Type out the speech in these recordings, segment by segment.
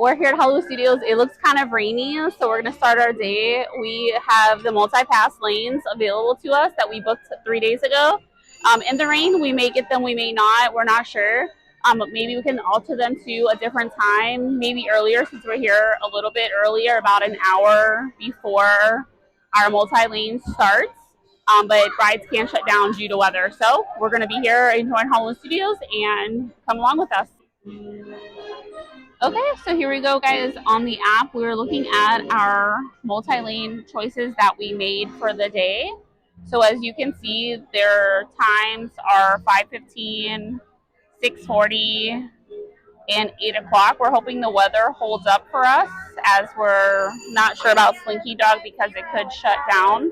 we're here at Hollywood Studios. It looks kind of rainy, so we're going to start our day. We have the multi-pass lanes available to us that we booked 3 days ago. In the rain, we may get them, we may not. We're not sure. Maybe we can alter them to a different time, maybe earlier, since we're here a little bit earlier, about an hour before our multi-lane starts. But rides can shut down due to weather. So we're going to be here enjoying Hollywood Studios, and come along with us. Okay, so here we go, guys. On the app, we're looking at our multi-lane choices that we made for the day. So as you can see, their times are 5:15, 6:40, and 8 o'clock. We're hoping the weather holds up for us, as we're not sure about Slinky Dog because it could shut down.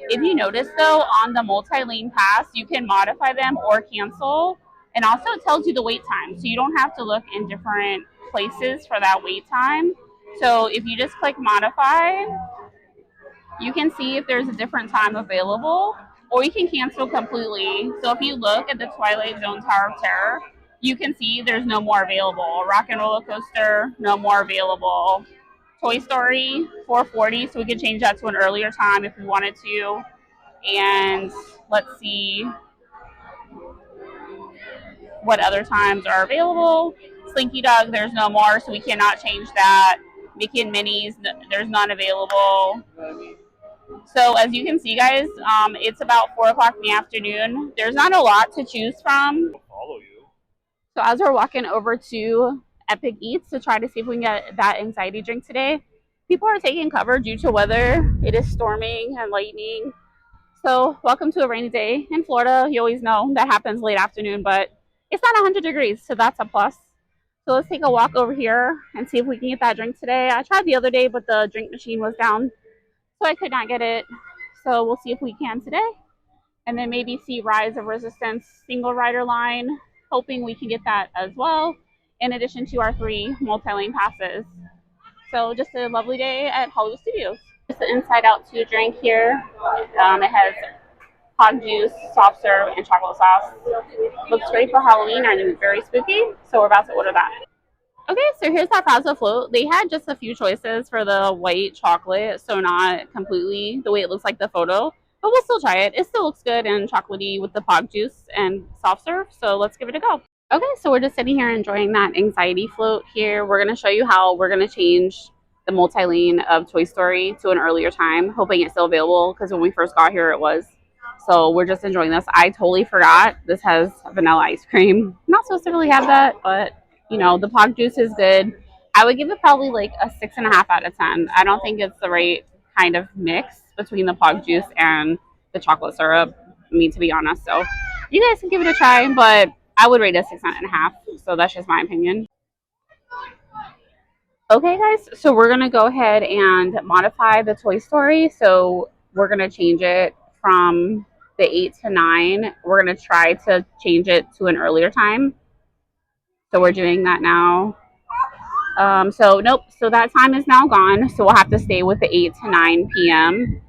If you notice, though, on the multi-lane pass, you can modify them or cancel. And also it tells you the wait time, so you don't have to look in different places for that wait time. So if you just click modify, you can see if there's a different time available, or you can cancel completely. So if you look at the Twilight Zone Tower of Terror, you can see there's no more available. Rock and Roller Coaster, no more available. Toy Story, 4:40, so we could change that to an earlier time if we wanted to. And let's see what other times are available. Slinky Dog, there's no more, so we cannot change that. Mickey and Minnie's, there's none available. So as you can see, guys, it's about 4 o'clock in the afternoon. There's not a lot to choose from. So as we're walking over to Epic Eats to try to see if we can get that anxiety drink today, people are taking cover due to weather. It is storming and lightning. So welcome to a rainy day in Florida. You always know that happens late afternoon, but it's not 100 degrees, so that's a plus. So let's take a walk over here and see if we can get that drink today. I tried the other day, but the drink machine was down, so I could not get it. So we'll see if we can today. And then maybe see Rise of Resistance single rider line, hoping we can get that as well, in addition to our 3 multi-lane passes. So just a lovely day at Hollywood Studios. Just the Inside Out 2 drink here. It has hot juice, soft serve, and chocolate sauce. Looks great for Halloween and very spooky, so we're about to order that. Okay, so here's our Fazzo float. They had just a few choices for the white chocolate, so not completely the way it looks like the photo, but we'll still try it. It still looks good and chocolatey with the pog juice and soft serve, so let's give it a go. Okay, so we're just sitting here enjoying that anxiety float here. We're going to show you how we're going to change the multi-lane of Toy Story to an earlier time, hoping it's still available, because when we first got here it was. So we're just enjoying this. I totally forgot this has vanilla ice cream. I'm not supposed to really have that, but you know, the pog juice is good. I would give it probably like a 6.5 out of 10. I don't think it's the right kind of mix between the pog juice and the chocolate syrup, I mean, to be honest. So you guys can give it a try, but I would rate it a 6.5. So that's just my opinion. Okay, guys, so we're going to go ahead and modify the Toy Story. So we're going to change it from the 8 to 9. We're going to try to change it to an earlier time. So we're doing that now. Nope, so that time is now gone. So we'll have to stay with the 8 to 9 p.m.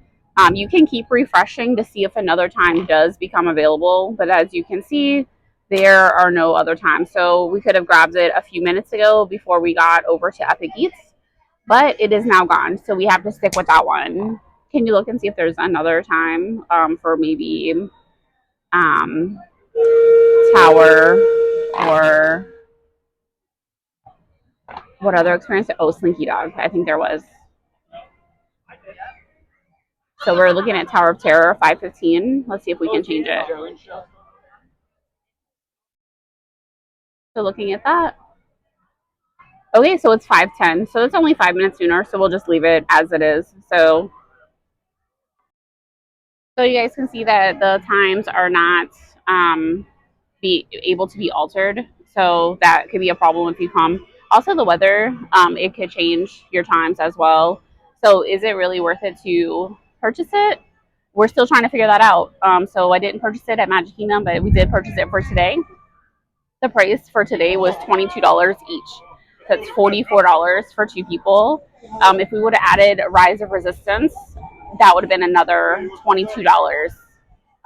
You can keep refreshing to see if another time does become available. But as you can see, there are no other times. So we could have grabbed it a few minutes ago before we got over to Epic Eats, but it is now gone. So we have to stick with that one. Can you look and see if there's another time for maybe Tower, or what other experience? Oh, Slinky Dog. I think there was. So we're looking at Tower of Terror, 5:15. Let's see if we can change it. So looking at that. Okay, so it's 5:10. So it's only 5 minutes sooner, so we'll just leave it as it is. So you guys can see that the times are not be able to be altered. So that could be a problem if you come. Also, the weather, it could change your times as well. So is it really worth it to purchase it? We're still trying to figure that out. So I didn't purchase it at Magic Kingdom, but we did purchase it for today. The price for today was $22 each. So it's $44 for 2 people. If we would have added Rise of Resistance, that would have been another $22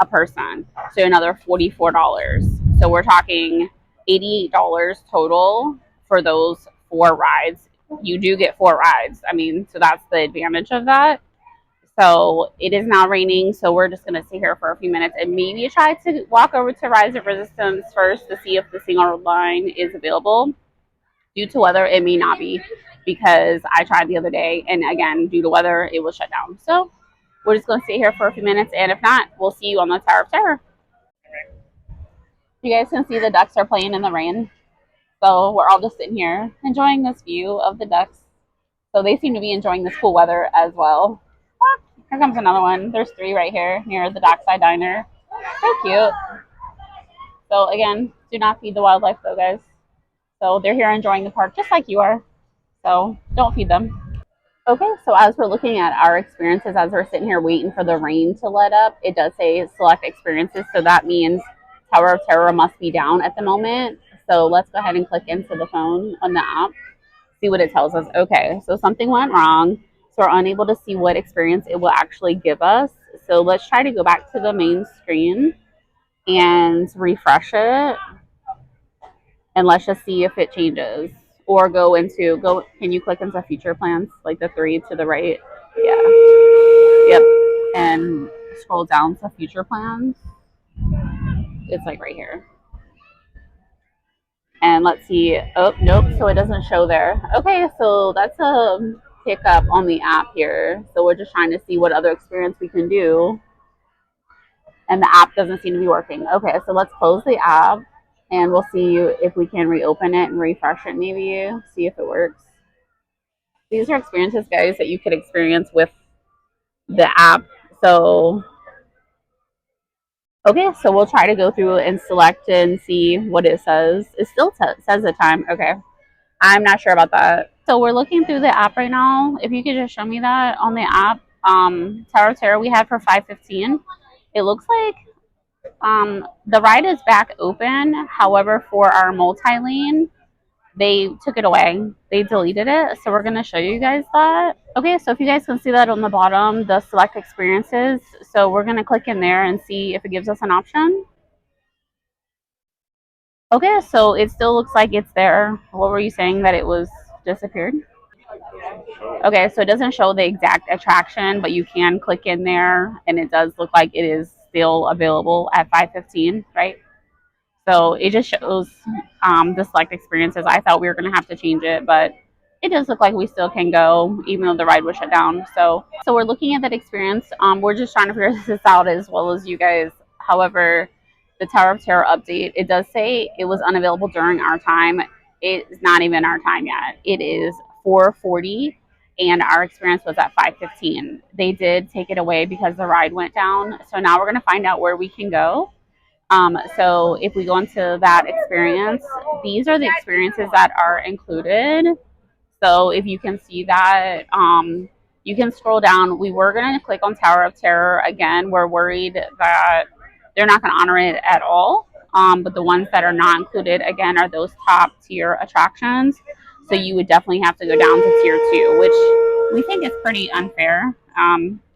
a person. So another $44. So we're talking $88 total for those 4 rides you do get 4 rides. I mean, so that's the advantage of that. So it is now raining, so we're just going to sit here for a few minutes and maybe try to walk over to Rise of Resistance first to see if the single line is available. Due to weather, it may not be, because I tried the other day, and again, due to weather, it was shut down. So we're just going to sit here for a few minutes, and if not, we'll see you on the Tower of Terror. You guys can see the ducks are playing in the rain. So we're all just sitting here enjoying this view of the ducks. So they seem to be enjoying this cool weather as well. Ah, here comes another one. There's 3 right here near the Dockside Diner. So cute. So again, do not feed the wildlife though, guys. So they're here enjoying the park just like you are. So don't feed them. Okay, so as we're looking at our experiences, as we're sitting here waiting for the rain to let up, it does say select experiences. So that means Tower of Terror must be down at the moment. So let's go ahead and click into the phone on the app, see what it tells us. Okay, so something went wrong. So we're unable to see what experience it will actually give us. So let's try to go back to the main screen and refresh it. And let's just see if it changes. Or can you click into future plans, like the 3 to the right? Yeah. Yep. And scroll down to future plans. It's like right here. And let's see. Oh, nope. So it doesn't show there. Okay, so that's a hiccup on the app here. So we're just trying to see what other experience we can do. And the app doesn't seem to be working. Okay, so let's close the app and we'll see if we can reopen it and refresh it maybe, see if it works. These are experiences, guys, that you could experience with the app. So okay, so we'll try to go through and select and see what it says. It still says the time. Okay, I'm not sure about that. So we're looking through the app right now. If you could just show me that on the app, Tower of Terror we had for 5:15. It looks like the ride is back open. However, for our multi-lane, they took it away. They deleted it. So we're going to show you guys that. Okay, so if you guys can see that on the bottom, the select experiences. So we're going to click in there and see if it gives us an option. Okay, so it still looks like it's there. What were you saying, that it was disappeared? Okay, so it doesn't show the exact attraction, but you can click in there and it does look like it is still available at 5:15, right? So it just shows the select experiences. I thought we were going to have to change it, but it does look like we still can go, even though the ride was shut down. So we're looking at that experience. We're just trying to figure this out as well as you guys. However, the Tower of Terror update, it does say it was unavailable during our time. It's not even our time yet. It is 4:40, and our experience was at 5:15. They did take it away because the ride went down. So now we're going to find out where we can go. So if we go into that experience, these are the experiences that are included. So if you can see that, you can scroll down. We were going to click on Tower of Terror again. We're worried that they're not going to honor it at all. But the ones that are not included, again, are those top tier attractions. So you would definitely have to go down to tier 2, which we think is pretty unfair,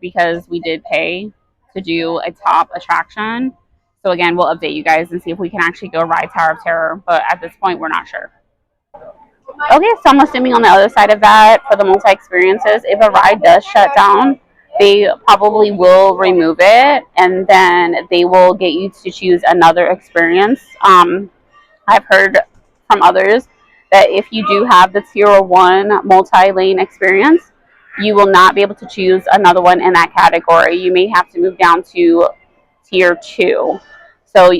because we did pay to do a top attraction. So again, we'll update you guys and see if we can actually go ride Tower of Terror. But at this point, we're not sure. Okay, so I'm assuming on the other side of that, for the multi-experiences, if a ride does shut down, they probably will remove it, and then they will get you to choose another experience. I've heard from others that if you do have the tier 1 multi-lane experience, you will not be able to choose another one in that category. You may have to move down to tier 2. So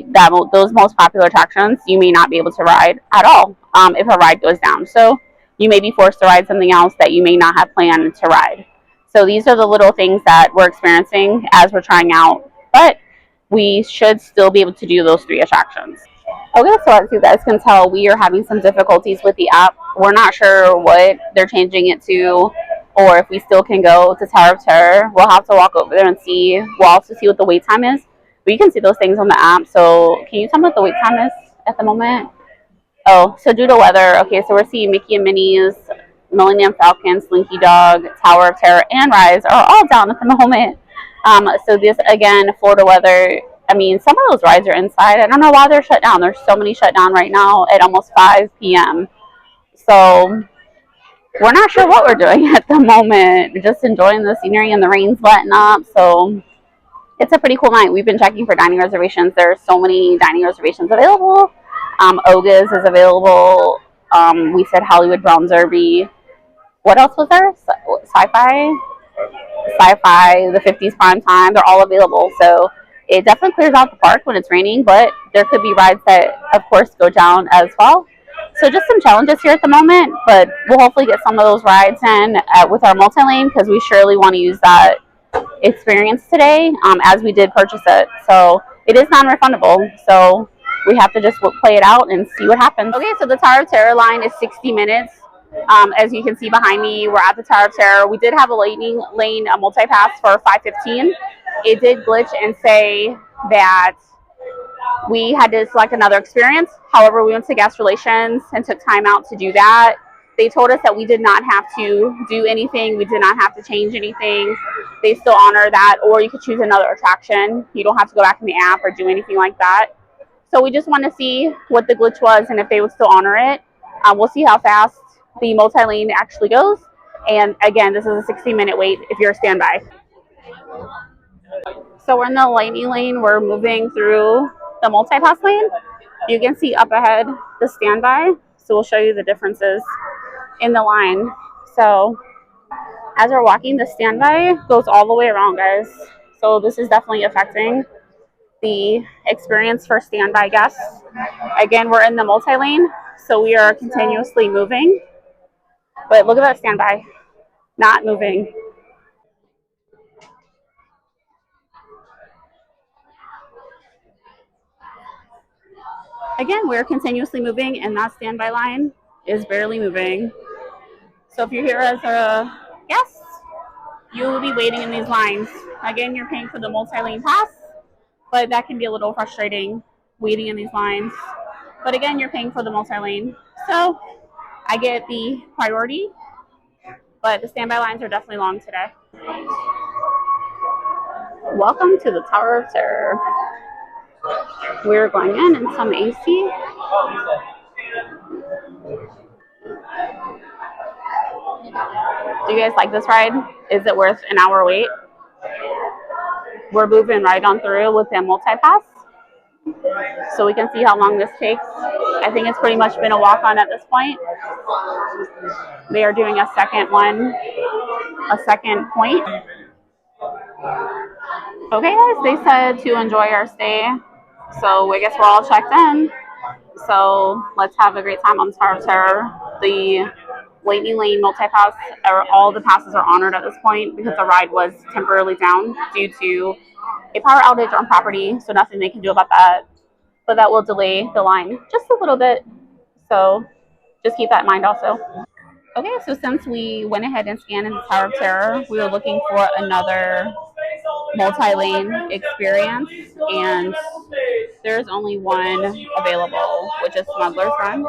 those most popular attractions, you may not be able to ride at all if a ride goes down. So you may be forced to ride something else that you may not have planned to ride. So these are the little things that we're experiencing as we're trying out. But we should still be able to do those 3 attractions. Okay, so as you guys can tell, we are having some difficulties with the app. We're not sure what they're changing it to, or if we still can go to Tower of Terror. We'll have to walk over there and see. We'll also see what the wait time is. But you can see those things on the app. So can you tell me what the wait time is at the moment? Oh, so due to weather, okay, so we're seeing Mickey and Minnie's, Millennium Falcon, Slinky Dog, Tower of Terror, and Rise are all down at the moment. So this, again, Florida weather, I mean, some of those rides are inside. I don't know why they're shut down. There's so many shut down right now at almost 5 p.m. So we're not sure what we're doing at the moment. We're just enjoying the scenery and the rain's letting up. So it's a pretty cool night. We've been checking for dining reservations. There are so many dining reservations available. Oga's is available. We said Hollywood Brown Derby. What else was there? Sci-fi, the 50s prime time. They're all available. So it definitely clears out the park when it's raining, but there could be rides that, of course, go down as well. So just some challenges here at the moment, but we'll hopefully get some of those rides in with our multi-lane because we surely want to use that experience today as we did purchase it. So it is non-refundable. So we have to just play it out and see what happens. Okay, so the Tower of Terror line is 60 minutes. As you can see behind me, we're at the Tower of Terror. We did have a Lightning Lane multi-pass for 5:15. It did glitch and say that we had to select another experience. However, we went to guest relations and took time out to do that. They told us that we did not have to do anything. We did not have to change anything. They still honor that, or you could choose another attraction. You don't have to go back in the app or do anything like that. So we just want to see what the glitch was and if they would still honor it. We'll see how fast the multi-lane actually goes. And again, this is a 60-minute wait if you're a standby. So we're in the Lightning Lane. We're moving through the multi-pass lane. You can see up ahead the standby. So we'll show you the differences in the line. So as we're walking, the standby goes all the way around, guys. So this is definitely affecting the experience for standby guests. Again, we're in the multi-lane, so we are continuously moving. But look at that standby, not moving. Again, we're continuously moving, and that standby line is barely moving. So if you're here as a guest, you will be waiting in these lines. Again, you're paying for the multi-lane pass, but that can be a little frustrating waiting in these lines. But again, you're paying for the multi-lane. So I get the priority, but the standby lines are definitely long today. Welcome to the Tower of Terror. We're going in some AC. Do you guys like this ride? Is it worth an hour wait? We're moving right on through with the multi-pass, so we can see how long this takes. I think it's pretty much been a walk-on at this point. They are doing a second point. Okay, guys, they said to enjoy our stay, so I guess we're all checked in. So let's have a great time on Tower of Terror. The Lightning Lane Multipass, all the passes are honored at this point because the ride was temporarily down due to a power outage on property, so nothing they can do about that. But that will delay the line just a little bit, so just keep that in mind also. Okay, so since we went ahead and scanned in the Tower of Terror, we were looking for another multi-lane experience, and there's only one available, which is Smuggler's Run.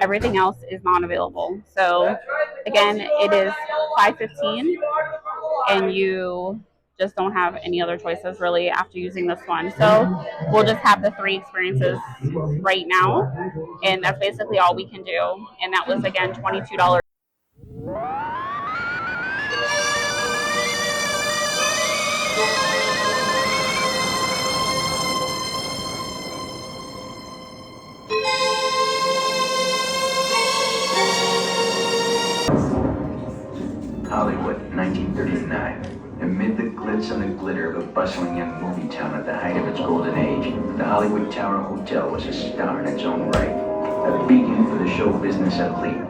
Everything else is not available. So again, it is 5:15, and you just don't have any other choices really after using this one. So we'll just have the 3 experiences right now, and that's basically all we can do. And that was again $22. Hollywood, 1939. Amid the glitz and the glitter of a bustling young movie town at the height of its golden age, the Hollywood Tower Hotel was a star in its own right, a beacon for the show business elite.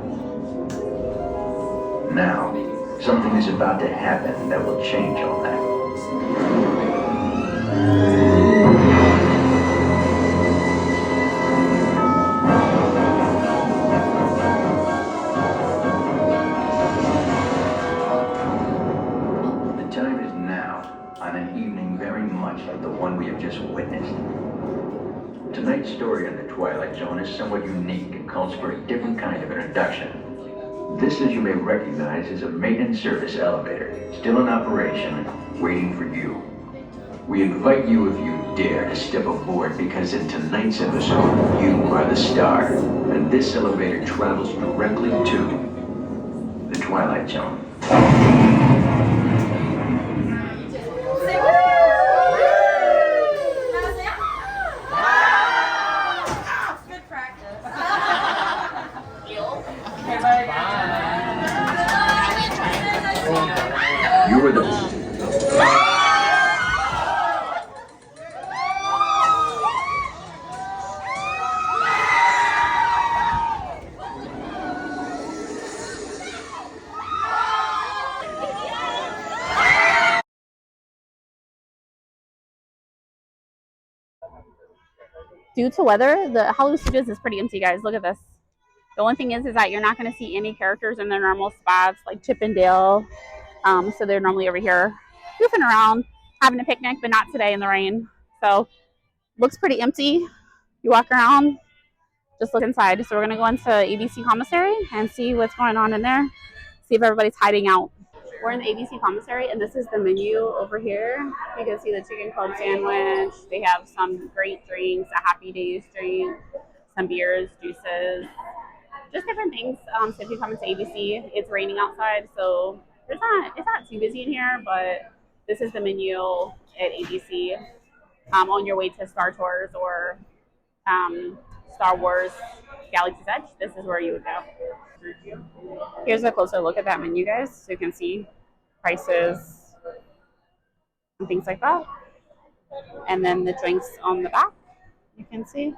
Now, something is about to happen that will change all that. Like the one we have just witnessed. Tonight's story in the Twilight Zone is somewhat unique and calls for a different kind of introduction. This, as you may recognize, is a maintenance service elevator, still in operation, waiting for you. We invite you, if you dare, to step aboard because in tonight's episode, you are the star, and this elevator travels directly to Twilight Zone. Good practice. You were the... Due to weather, the Hollywood Studios is pretty empty, guys. Look at this. The only thing is that you're not going to see any characters in their normal spots, like Chip and Dale. So they're normally over here goofing around, having a picnic, but not today in the rain. So looks pretty empty. You walk around, just look inside. So we're going to go into ABC Commissary and see what's going on in there, see if everybody's hiding out. We're in the ABC Commissary, and this is the menu over here. You can see the chicken club sandwich. They have some great drinks, a Happy Days drink, some beers, juices, just different things. So if you come into ABC, it's raining outside, so it's not too busy in here, but this is the menu at ABC. On your way to Star Tours or Star Wars Galaxy's Edge, this is where you would go. Here's a closer look at that menu, guys, so you can see prices and things like that. And then the drinks on the back, you can see.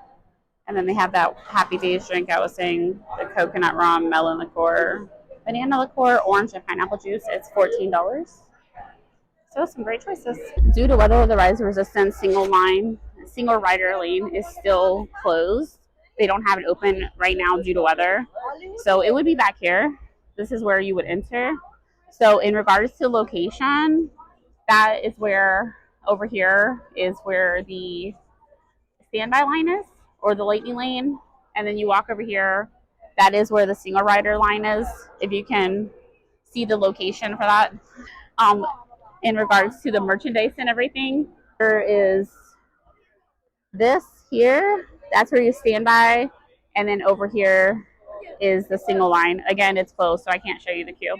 And then they have that Happy Days drink I was saying, the coconut rum, melon liqueur, banana liqueur, orange, and pineapple juice. It's $14. So some great choices. Due to weather, the Rise of Resistance single rider lane is still closed. They don't have it open right now due to weather. So it would be back here. This is where you would enter. So in regards to location, that is where, over here is where the standby line is, or the Lightning Lane. And then you walk over here, that is where the single rider line is, if you can see the location for that. In regards to the merchandise and everything, there is this here, that's where you stand by, and then over here is the single line. Again, it's closed, so I can't show you the queue.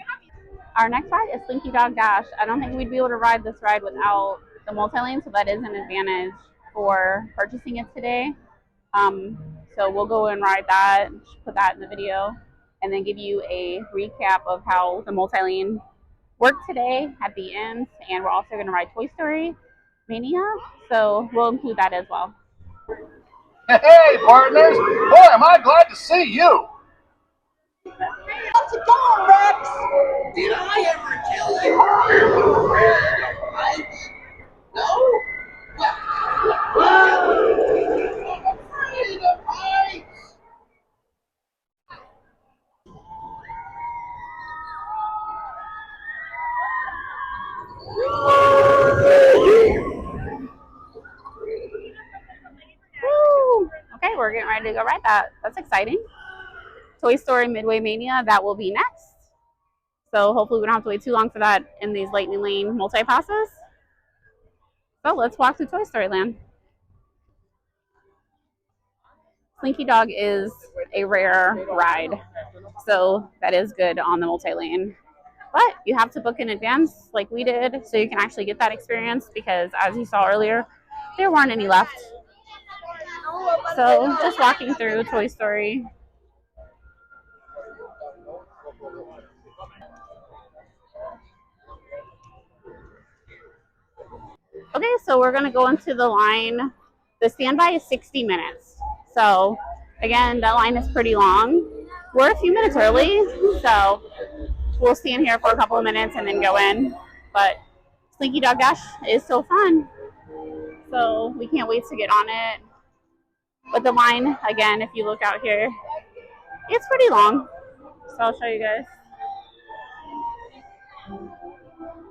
Our next ride is Slinky Dog Dash. I don't think we'd be able to ride this ride without the multi-lane, so that is an advantage for purchasing it today. So we'll go and ride that, put that in the video, and then give you a recap of how the multi-lane worked today at the end. And we're also going to ride Toy Story Mania, so we'll include that as well. Hey, partners! Boy, am I glad to see you! How's it going, Rex? Did I ever tell you you're afraid of heights? No? I'm afraid of heights! Woo! Okay, we're getting ready to go ride that. That's exciting. Toy Story Midway Mania, that will be next. So hopefully we don't have to wait too long for that in these Lightning Lane Multipasses. So let's walk through Toy Story Land. Slinky Dog is a rare ride, so that is good on the multi-lane. But you have to book in advance like we did, so you can actually get that experience, because as you saw earlier, there weren't any left. So just walking through Toy Story. Okay, so we're going to go into the line. The standby is 60 minutes. So again, that line is pretty long. We're a few minutes early, so we'll stand here for a couple of minutes and then go in. But Slinky Dog Dash is so fun. So we can't wait to get on it. But the line, again, if you look out here, it's pretty long. So I'll show you guys.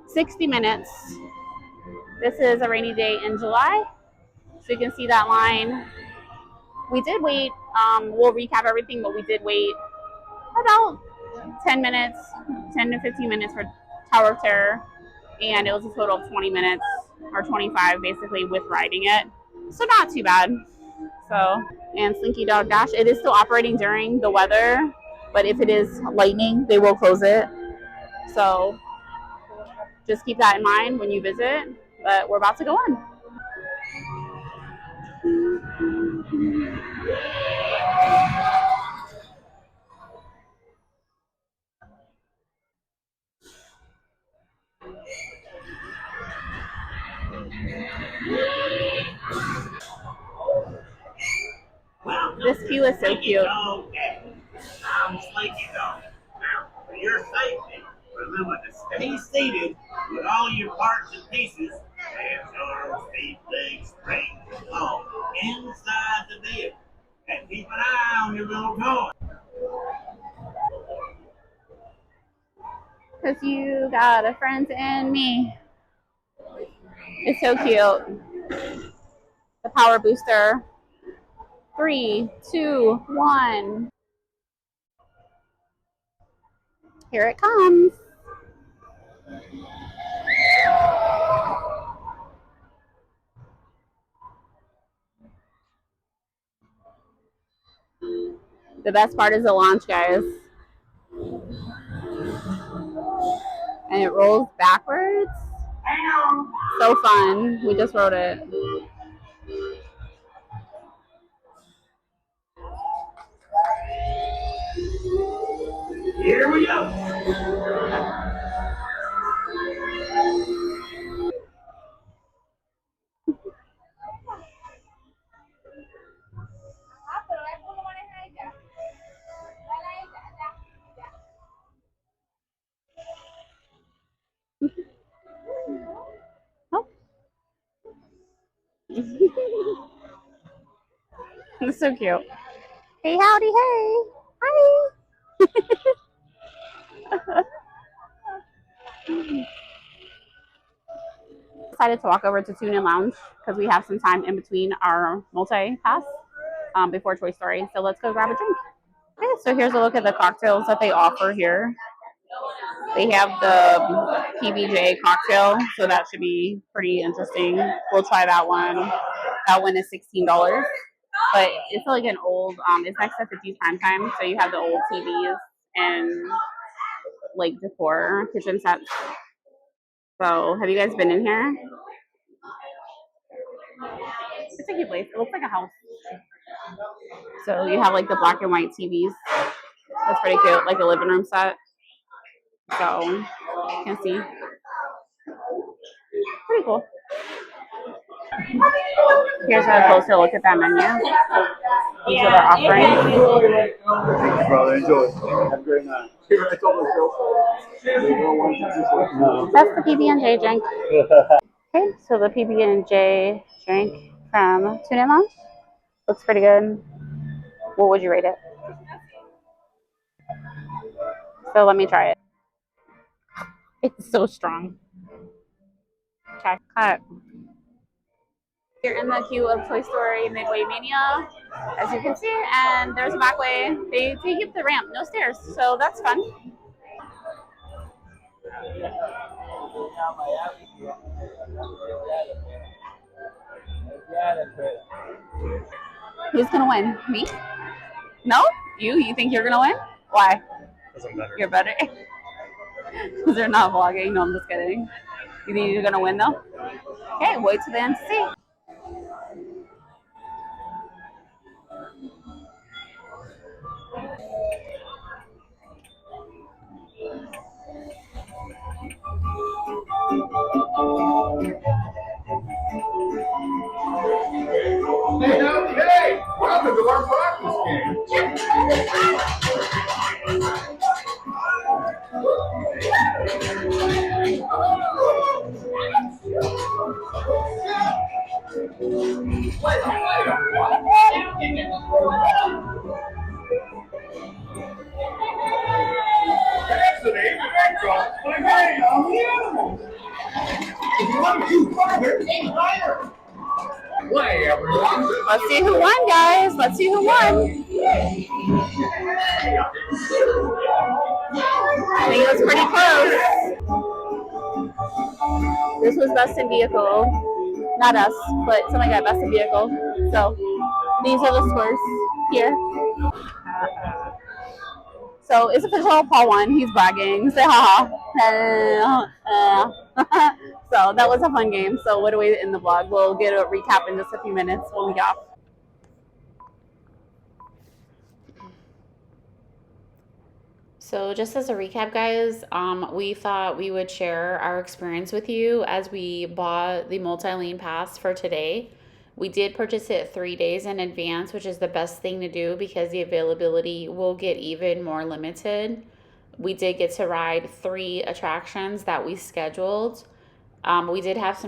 60 minutes. This is a rainy day in July. So you can see that line. We did wait. We'll recap everything, but we did wait about 10 minutes, 10 to 15 minutes for Tower of Terror. And it was a total of 20 minutes, or 25 basically, with riding it. So not too bad. So, and Slinky Dog Dash, it is still operating during the weather, but if it is lightning, they will close it. So just keep that in mind when you visit. But we're about to go on. This queue is so cute. I'm Slinky Dog. Now, for your safety, remember to stay seated with all your parts and pieces, hands, arms, feet, legs, springs, all inside the vehicle. And keep an eye on your little toy. Because you got a friend in me. It's so cute. The power booster. 3, 2, 1. Here it comes. The best part is the launch, guys. And it rolls backwards. So fun. We just rode it. Here we go. Oh. It's so cute. Hey, howdy, hey. Hi. Decided to walk over to Tune In Lounge because we have some time in between our multi-pass before Toy Story. So let's go grab a drink. Okay, so here's a look at the cocktails that they offer here. They have the PBJ cocktail, so that should be pretty interesting. We'll try that one. That one is $16, but it's like an old. It's next to 50s Prime Time, so you have the old TVs and like decor kitchen sets. So, have you guys been in here? It's a cute place. It looks like a house. So you have like the black and white TVs. That's pretty cute, like a living room set. So you can see. Pretty cool. Here's a closer look at that menu. These are their offerings. Thank you, brother. Enjoy. Have a great night. That's the PB&J drink. Okay, so the PB&J drink from Tune In Lounge looks pretty good. What would you rate it? So let me try it. It's so strong. Okay, cut. You're in the queue of Toy Story Midway Mania, as you can see, and there's a back way. They take you up the ramp, no stairs, so that's fun. Who's gonna win? Me? No? You? You think you're gonna win? Why? Because I'm better. You're better? Because they're not vlogging. No, I'm just kidding. You think you're gonna win though? Okay, wait till the end to see. Hey, howdy, hey! Welcome to our practice game. That's the name of that drop. But hey, I'm the animal. If you want to do farther, aim higher. Play, everyone. Let's see who won, guys. Let's see who won. I think it was pretty close. This was best in vehicle. Not us, but somebody got best in vehicle. So these are the scores here. So it's official. Paul won. He's bragging. Say ha ha. So that was a fun game. So what do we in the vlog? We'll get a recap in just a few minutes when we get off. So just as a recap, guys, we thought we would share our experience with you as we bought the multi-lane pass for today. We did purchase it 3 days in advance, which is the best thing to do because the availability will get even more limited. We did get to ride 3 attractions that we scheduled. We did have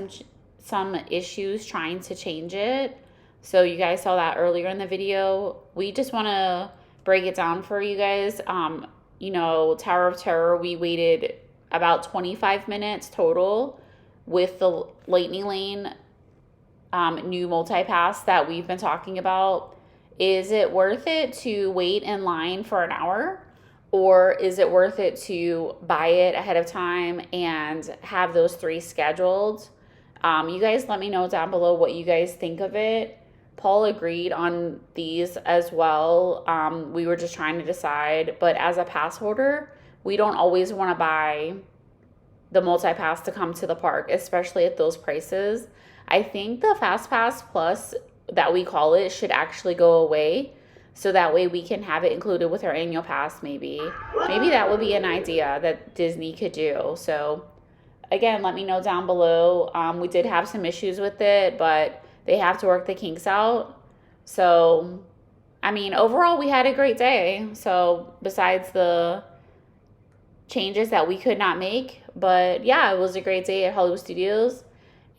some issues trying to change it. So you guys saw that earlier in the video. We just want to break it down for you guys. You know, Tower of Terror, we waited about 25 minutes total with the Lightning Lane new multi-pass that we've been talking about. Is it worth it to wait in line for an hour? Or is it worth it to buy it ahead of time and have those 3 scheduled? You guys let me know down below what you guys think of it. Paul agreed on these as well. We were just trying to decide. But as a pass holder, we don't always want to buy the multi-pass to come to the park, especially at those prices. I think the Fast Pass Plus that we call it should actually go away. So that way we can have it included with our annual pass maybe. Maybe that would be an idea that Disney could do. So again, let me know down below. We did have some issues with it, but they have to work the kinks out. So, I mean, overall, we had a great day. So, besides the changes that we could not make. But, yeah, it was a great day at Hollywood Studios.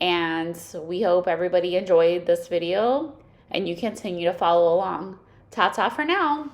And we hope everybody enjoyed this video. And you continue to follow along. Ta-ta for now.